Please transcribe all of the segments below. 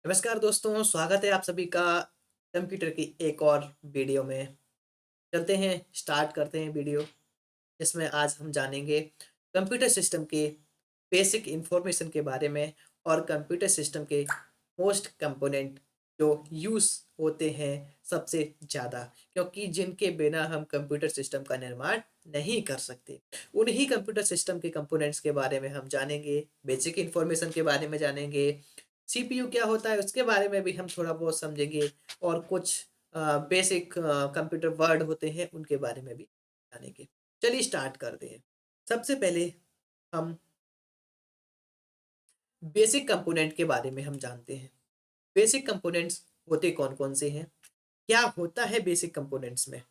नमस्कार दोस्तों, स्वागत है आप सभी का कंप्यूटर की एक और वीडियो में। चलते हैं, स्टार्ट करते हैं वीडियो। इसमें आज हम जानेंगे कंप्यूटर सिस्टम के बेसिक इंफॉर्मेशन के बारे में और कंप्यूटर सिस्टम के मोस्ट कंपोनेंट जो यूज़ होते हैं सबसे ज़्यादा, क्योंकि जिनके बिना हम कंप्यूटर सिस्टम का निर्माण नहीं कर सकते। उन्हीं कंप्यूटर सिस्टम के कंपोनेंट्स के बारे में हम जानेंगे, बेसिक इंफॉर्मेशन के बारे में जानेंगे, सीपीयू क्या होता है उसके बारे में भी हम थोड़ा बहुत समझेंगे और कुछ बेसिक कंप्यूटर वर्ड होते हैं उनके बारे में भी जानेंगे। चलिए स्टार्ट करते हैं। सबसे पहले हम बेसिक कंपोनेंट के बारे में हम जानते हैं। बेसिक कंपोनेंट्स होते कौन-कौन से हैं? क्या होता है बेसिक कंपोनेंट्स में?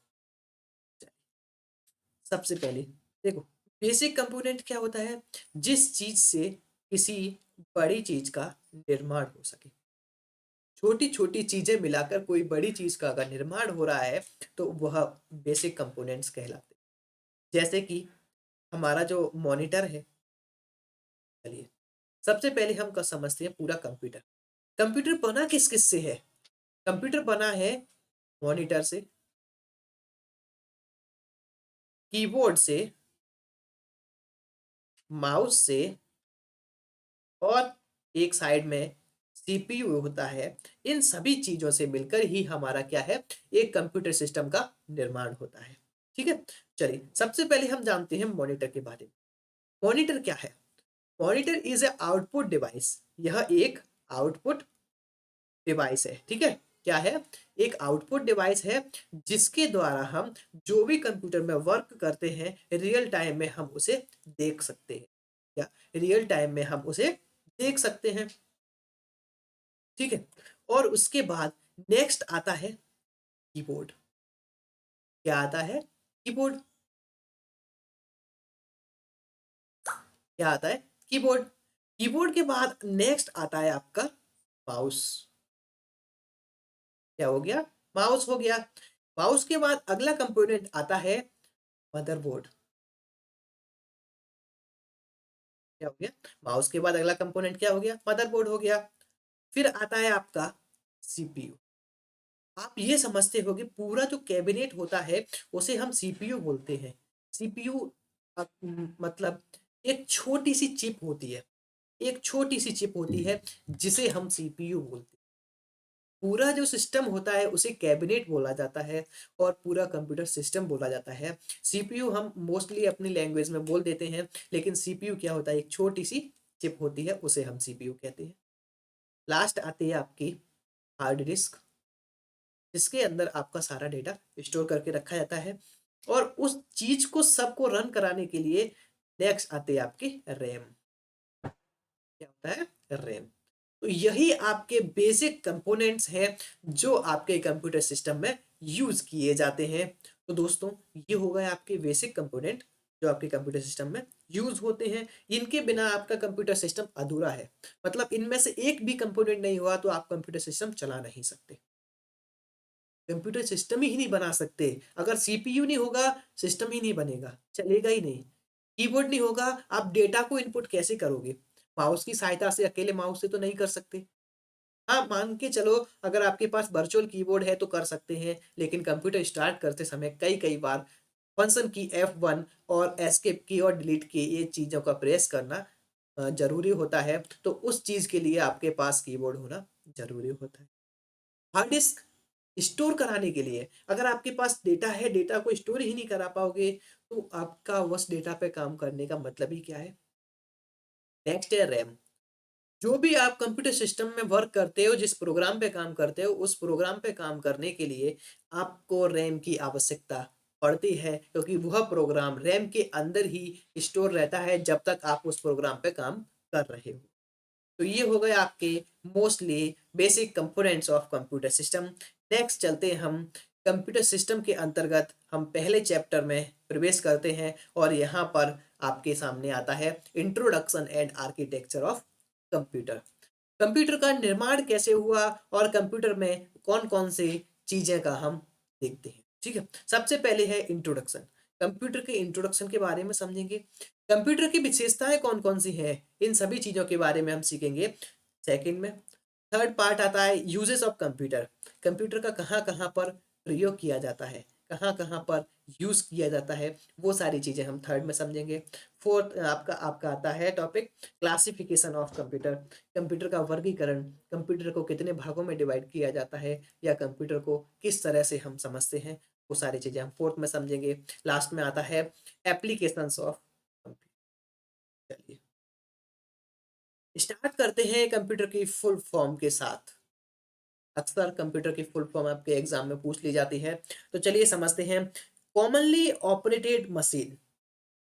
सबसे पहले देखो, बेसिक कंपोनेंट क्या होता है? जिस चीज़ से किसी बड़ी चीज़ का निर्माण हो सके। छोटी-छोटी चीज़ें मिलाकर कोई बड़ी चीज़ का अगर निर्माण हो रहा है, तो वह बेसिक कंपोनेंट्स कहलाते हैं। जैसे कि हमारा जो मॉनिटर है, चलिए सबसे पहले हम समझते हैं पूरा कंप्यूटर। कंप्यूटर बना किस-किस से है? कंप्यूटर बना है मॉनिटर से, कीबोर्ड से, माउस से और एक साइड में सीपीयू होता है। इन सभी चीज़ों से मिलकर ही हमारा क्या है, एक कंप्यूटर सिस्टम का निर्माण होता है। ठीक है? चलिए सबसे पहले हम जानते हैं मॉनिटर के बारे में। मॉनिटर क्या है? Monitor is a output device. यह एक आउटपुट डिवाइस है, ठीक है? क्या है? एक आउटपुट डिवाइस है जिसके द्वारा हम जो भी कंप्यूटर में वर्क करते हैं, रियल टाइम में हम उसे देख सकते हैं। क्या? रियल टाइम में हम उसे देख सकते हैं, ठीक है? और उसके बाद नेक्स्ट आता है कीबोर्ड। क्या आता है? कीबोर्ड। क्या आता है? कीबोर्ड। कीबोर्ड के बाद नेक्स्ट आता है आपका माउस। क्या हो गया? माउस हो गया। माउस के बाद अगला कंपोनेंट आता है मदरबोर्ड। क्या हो गया? माउस के बाद अगला कंपोनेंट क्या हो गया? मदरबोर्ड हो गया। फिर आता है आपका सीपीयू। आप ये समझते हो कि पूरा जो कैबिनेट होता है उसे हम सीपीयू बोलते हैं। सीपीयू मतलब एक छोटी-सी चिप होती है। एक छोटी-सी चिप होती है जिसे हम सीपीयू बोलते हैं। पूरा जो सिस्टम होता है उसे कैबिनेट बोला जाता है और पूरा कंप्यूटर सिस्टम बोला जाता है। सीपीयू हम मोस्टली अपनी लैंग्वेज में बोल देते हैं, लेकिन सीपीयू क्या होता है, एक छोटी-सी चिप होती है, उसे हम सीपीयू कहते हैं। लास्ट आती है आपकी हार्ड डिस्क, जिसके अंदर आपका सारा डेटा स्टोर करके रखा जाता है और उस चीज़ को सबको रन कराने के लिए नेक्स्ट आती है आपकी रैम। क्या होता है? रैम। तो यही आपके बेसिक कंपोनेंट्स हैं जो आपके कंप्यूटर सिस्टम में यूज़ किए जाते हैं। तो दोस्तों, ये हो गए आपके बेसिक कंपोनेंट जो आपके कंप्यूटर सिस्टम में यूज़ होते हैं। इनके बिना आपका कंप्यूटर सिस्टम अधूरा है। मतलब इनमें से एक भी कंपोनेंट नहीं हुआ तो आप कंप्यूटर सिस्टम चला नहीं सकते। कंप्यूटर सिस्टम ही नहीं बना सकते। अगर सीपीयू नहीं होगा, सिस्टम ही नहीं बनेगा, चलेगा ही नहीं। कीबोर्ड नहीं होगा, आप डेटा को इनपुट कैसे करोगे? माउस की सहायता से, अकेले माउस से तो नहीं कर सकते। हाँ, मान के चलो अगर आपके पास वर्चुअल कीबोर्ड है तो कर सकते हैं, लेकिन कंप्यूटर स्टार्ट करते समय कई-कई बार फंक्शन की F1 और एस्केप की और डिलीट की ये चीज़ों का प्रेस करना ज़रूरी होता है, तो उस चीज़ के लिए आपके पास कीबोर्ड होना ज़रूरी होता है। हार्ड डिस्क स्टोर कराने के लिए, अगर आपके पास डेटा है, डेटा को स्टोर ही नहीं करा पाओगे, तो आपका उस डेटा पे काम करने का मतलब ही क्या है? नेक्स्ट है रैम। जो भी आप कंप्यूटर सिस्टम में वर्क करते हो, जिस प्रोग्राम पे काम करते हो, उस प्रोग्राम पे काम करने के लिए आपको रैम की आवश्यकता पड़ती है, क्योंकि वह प्रोग्राम रैम के अंदर ही स्टोर रहता है जब तक आप उस प्रोग्राम पे काम कर रहे हो। तो ये हो गए आपके mostly basic components of computer system. Next चलते हैं हम कंप्यूटर सिस्टम के अंतर्गत हम पहले चैप्टर में प्रवेश करते हैं और यहाँ पर आपके सामने आता है introduction and architecture of computer. Computer का निर्माण कैसे हुआ और कंप्यूटर में कौन-कौन से चीज़ें का हम देखते हैं, ठीक है? सबसे पहले है इंट्रोडक्शन। कंप्यूटर के इंट्रोडक्शन के बारे में समझेंगे। कंप्यूटर की विशेषताएँ कौन-कौन सी हैं? इन सभी चीज़ों के बारे में हम सीखेंगे सेकंड में। थर्ड पार्ट आता है यूजेस ऑफ कंप्यूटर। कंप्यूटर का कहाँ कहाँ पर प्रयोग किया जाता है, कहाँ कहाँ पर यूज किया जाता है, वो सारी चीजें हम थर्ड में समझेंगे। फोर्थ आपका आपका आता है topic classification of computer. Computer का वर्गीकरण, कंप्यूटर को कितने भागों में डिवाइड किया जाता है या कंप्यूटर को किस तरह से हम समझते हैं, वो सारी चीजें हम फोर्थ में समझेंगे। लास्ट में आता है एप्लीकेशंस ऑफ कंप्यूटर। चलिए स्टार्ट करते हैं कंप्यूटर की फुल फॉर्म के साथ। अक्सर कंप्यूटर की फुल फॉर्म आपके एग्जाम में पूछ ली जाती है, तो चलिए समझते हैं। कॉमनली ऑपरेटेड मशीन,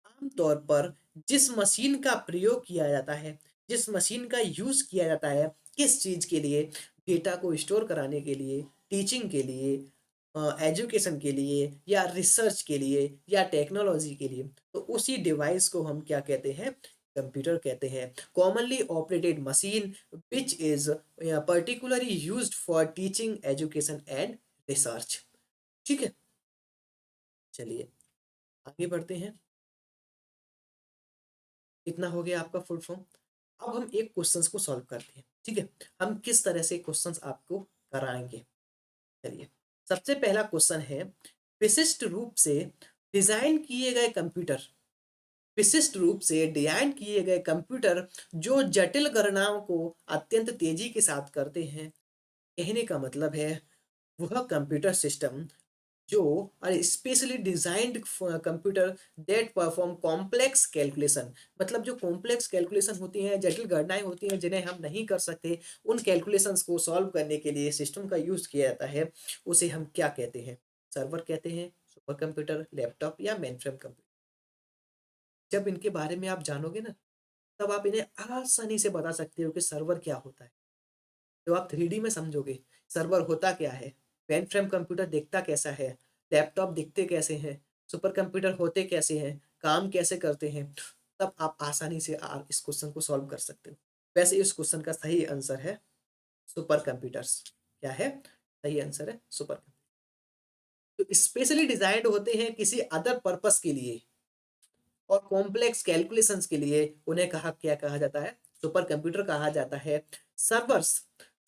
आमतौर पर जिस मशीन का प्रयोग किया जाता है, जिस मशीन का यूज किया जाता है, किस चीज के लिए, डेटा को स्टोर कराने के लिए, टीचिंग के लिए, एजुकेशन के लिए या रिसर्च के लिए या टेक्नोलॉजी के लिए, तो उसी डिवाइस को हम क्या कहते हैं, कंप्यूटर कहते हैं। Commonly operated machine which is particularly used for teaching education and research. ठीक है, चलिए आगे बढ़ते हैं। इतना हो गया आपका फुल फॉर्म। अब हम एक क्वेश्चंस को सॉल्व करते हैं, ठीक है। हम किस तरह से क्वेश्चंस आपको कराएंगे, चलिए। सबसे पहला क्वेश्चन है, विशिष्ट रूप से डिजाइन किए गए कंप्यूटर, विशिष्ट रूप से डिजाइन किए गए कंप्यूटर जो जटिल गणनाओं को अत्यंत तेजी के साथ करते हैं। कहने का मतलब है वह कंप्यूटर सिस्टम जो specially designed computer that perform complex calculation, मतलब जो कॉम्प्लेक्स कैलकुलेशन होती हैं, जटिल गणनाएं होती हैं जिन्हें हम नहीं कर सकते, उन कैलकुलेशंस को सॉल्व करने के लिए सिस्टम का यूज किया जाता है, उसे हम क्या कहते हैं, सर्वर कहते हैं, सुपर कंप्यूटर, लैपटॉप या मेन फ्रेम कंप्यूटर। जब इनके बारे में आप जानोगे ना, तब आप इन्हें आसानी से बता सकते हो कि सर्वर क्या होता है। जब आप 3D में समझोगे सर्वर होता क्या है, मेन फ्रेम कंप्यूटर दिखता कैसा है, लैपटॉप दिखते कैसे हैं, सुपर कंप्यूटर होते कैसे हैं, काम कैसे करते हैं, तब आप आसानी से इस क्वेश्चन को सॉल्व कर सकते हो। वैसे इस क्वेश्चन का सही आंसर है सुपर कंप्यूटर्स। क्या है सही आंसर, है सुपर। तो स्पेशली डिजाइंड होते हैं किसी अदर पर्पस के लिए और कॉम्प्लेक्स कैलकुलेशंस के लिए, उन्हें कहा क्या कहा जाता है, सुपर कंप्यूटर कहा जाता है। सर्वर्स,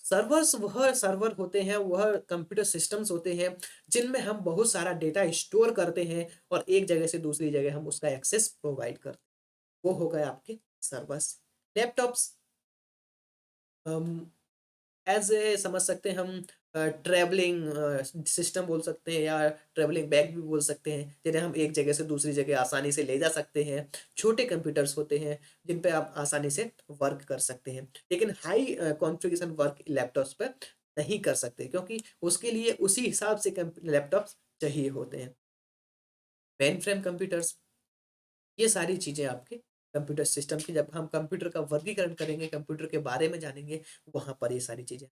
सर्वर्स वह सर्वर होते हैं, वह कंप्यूटर सिस्टम्स होते हैं जिनमें हम बहुत सारा डेटा स्टोर करते हैं और एक जगह से दूसरी जगह हम उसका एक्सेस प्रोवाइड करते हैं, वो हो गए आपके सर्वर्स। लैपटॉप्स एज ए समझ सकते हैं हम, ट्रैवलिंग सिस्टम बोल सकते हैं या ट्रैवलिंग बैग भी बोल सकते हैं, जिन्हें हम एक जगह से दूसरी जगह आसानी से ले जा सकते हैं। छोटे कंप्यूटर्स होते हैं जिन पे आप आसानी से वर्क कर सकते हैं, लेकिन हाई कॉन्फ़िगरेशन वर्क लैपटॉप्स पर नहीं कर सकते क्योंकि उसके लिए उसी हिसाब से लैपटॉप्स चाहिए होते हैं। मेन फ्रेम कंप्यूटर्स, ये सारी चीज़ें आपके कंप्यूटर सिस्टम की, जब हम कंप्यूटर का वर्गीकरण करेंगे, कंप्यूटर के बारे में जानेंगे, वहाँ पर ये सारी चीज़ें।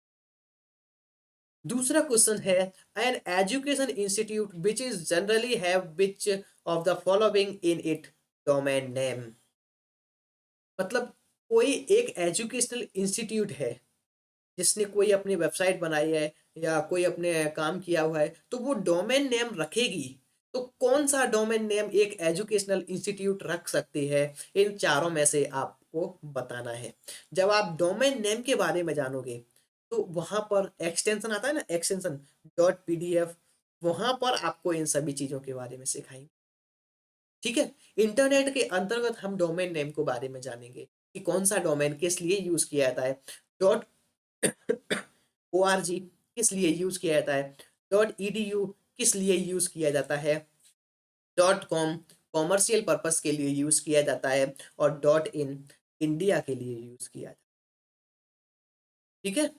दूसरा क्वेश्चन है, an education institute which is generally have which of the following in it domain name. मतलब कोई एक एजुकेशनल इंस्टीट्यूट है जिसने कोई अपनी वेबसाइट बनाई है या कोई अपने काम किया हुआ है, तो वो डोमेन नेम रखेगी। तो कौन सा डोमेन नेम एक एजुकेशनल इंस्टीट्यूट रख सकती है, इन चारों में से आपको बताना है। जब आप डोमेन नेम के बारे में जानोगे तो वहां पर एक्सटेंशन आता है ना, एक्सटेंशन .pdf, वहां पर आपको इन सभी चीजों के बारे में सिखाएंगे। ठीक है, इंटरनेट के अंतर्गत हम डोमेन नेम को बारे में जानेंगे कि कौन सा डोमेन किस लिए यूज किया जाता है, डॉट ORG किस लिए यूज किया जाता है, .edu किस लिए यूज किया जाता है, .com कॉमर्शियल पर्पस के लिए यूज किया जाता है और .in इंडिया के लिए यूज किया जाता है। ठीक है,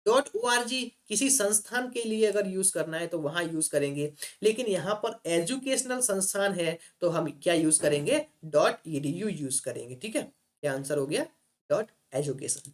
.org किसी संस्थान के लिए अगर यूज करना है तो वहां यूज करेंगे, लेकिन यहाँ पर एजुकेशनल संस्थान है तो हम क्या यूज करेंगे, .edu यूज करेंगे। ठीक है, क्या आंसर हो गया, .education।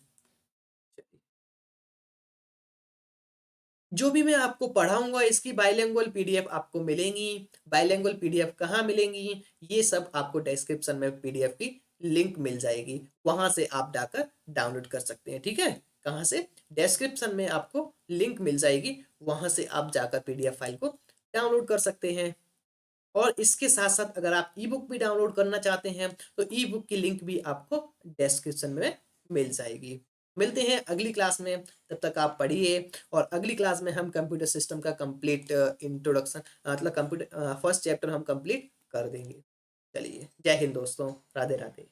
जो भी मैं आपको पढ़ाऊंगा इसकी बाइलिंगुअल पीडीएफ आपको मिलेंगी। बाइलिंगुअल पीडीएफ कहाँ मिलेंगी, ये सब आपको डिस्क्रिप्शन में पीडीएफ की लिंक मिल जाएगी, वहां से आप जाकर डाउनलोड कर सकते हैं। ठीक है, कहाँ से, डिस्क्रिप्शन में आपको लिंक मिल जाएगी, वहां से आप जाकर पीडीएफ फाइल को डाउनलोड कर सकते हैं। और इसके साथ साथ अगर आप ई बुक भी डाउनलोड करना चाहते हैं तो ई बुक की लिंक भी आपको डिस्क्रिप्शन में मिल जाएगी। मिलते हैं अगली क्लास में, तब तक आप पढ़िए और अगली क्लास में हम कंप्यूटर सिस्टम का कंप्लीट इंट्रोडक्शन मतलब कंप्यूटर फर्स्ट चैप्टर हम कंप्लीट कर देंगे। चलिए, जय हिंद दोस्तों, राधे राधे।